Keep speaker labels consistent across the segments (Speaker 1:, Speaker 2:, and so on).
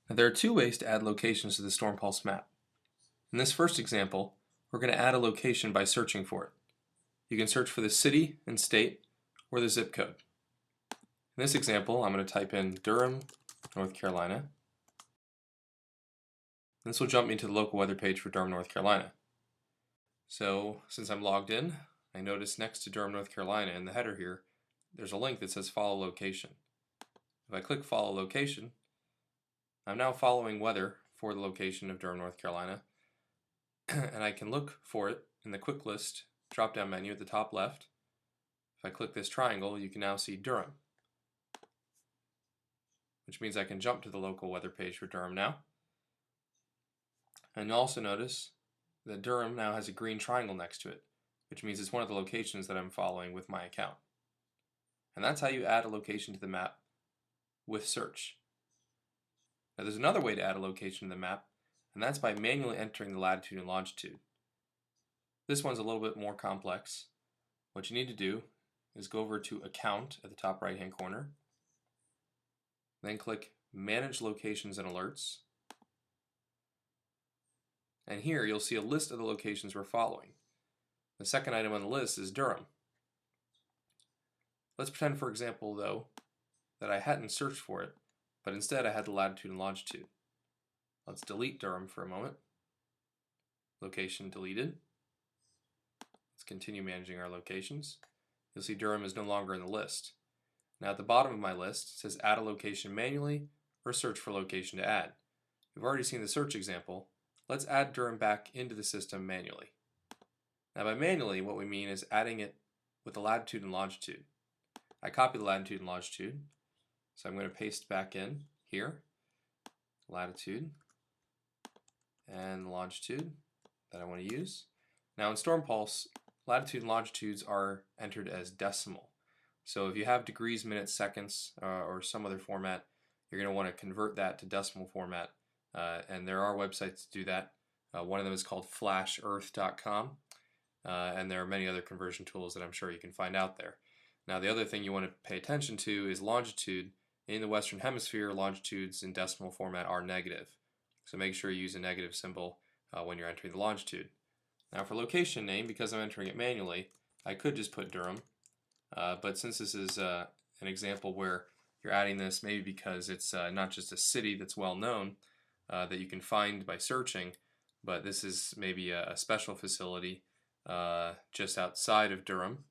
Speaker 1: Now, there are two ways to add locations to the Stormpulse map. In this first example, we're going to add a location by searching for it. You can search for the city and state or the zip code. In this example, I'm going to type in Durham, North Carolina. This will jump me to the local weather page for Durham, North Carolina. So, since I'm logged in, I notice next to Durham, North Carolina in the header here, there's a link that says Follow Location. If I click Follow Location, I'm now following weather for the location of Durham, North Carolina, and I can look for it in the Quick List drop-down menu at the top left. If I click this triangle, you can now see Durham, which means I can jump to the local weather page for Durham now. And you'll also notice that Durham now has a green triangle next to it, which means it's one of the locations that I'm following with my account. And that's how you add a location to the map with search. Now there's another way to add a location to the map, and that's by manually entering the latitude and longitude. This one's a little bit more complex. What you need to do is go over to Account at the top right hand corner, then click Manage Locations and Alerts, and here you'll see a list of the locations we're following. The second item on the list is Durham. Let's pretend, for example, though, that I hadn't searched for it, but instead I had the latitude and longitude. Let's delete Durham for a moment. Location deleted. Let's continue managing our locations. You'll see Durham is no longer in the list. Now at the bottom of my list, it says Add a location manually or Search for location to add. We've already seen the search example. Let's add Durham back into the system manually. Now by manually, what we mean is adding it with the latitude and longitude. I copy the latitude and longitude, so I'm going to paste back in here, latitude and longitude that I want to use. Now in Stormpulse, latitude and longitudes are entered as decimal. So if you have degrees, minutes, seconds, or some other format, you're going to want to convert that to decimal format. And there are websites to do that. One of them is called flashearth.com, and there are many other conversion tools that I'm sure you can find out there. Now the other thing you want to pay attention to is longitude. In the Western Hemisphere, longitudes in decimal format are negative. So make sure you use a negative symbol when you're entering the longitude. Now for location name, because I'm entering it manually, I could just put Durham, but since this is an example where you're adding this maybe because it's not just a city that's well known, that you can find by searching, but this is maybe a special facility just outside of Durham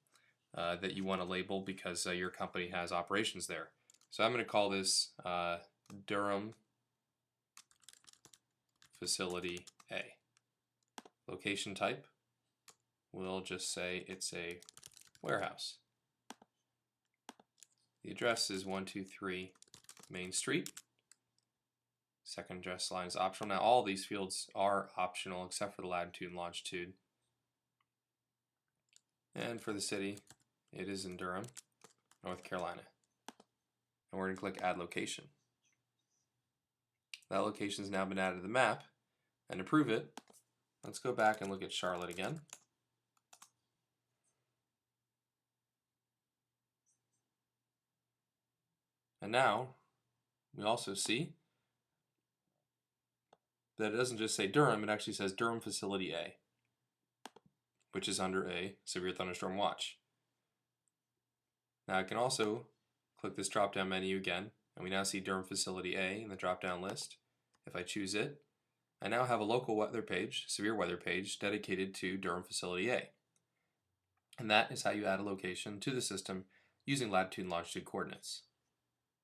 Speaker 1: that you want to label because your company has operations there. So I'm going to call this Durham Facility A. Location type, we'll just say it's a warehouse. The address is 123 Main Street. Second address line is optional. Now all these fields are optional except for the latitude and longitude. And for the city, it is in Durham, North Carolina. And we're going to click Add Location. That location has now been added to the map. And to prove it, let's go back and look at Charlotte again. And now we also see that it doesn't just say Durham, it actually says Durham Facility A, which is under a severe thunderstorm watch. Now I can also click this drop-down menu again, and we now see Durham Facility A in the drop-down list. If I choose it, I now have a local weather page, severe weather page, dedicated to Durham Facility A. And that is how you add a location to the system using latitude and longitude coordinates.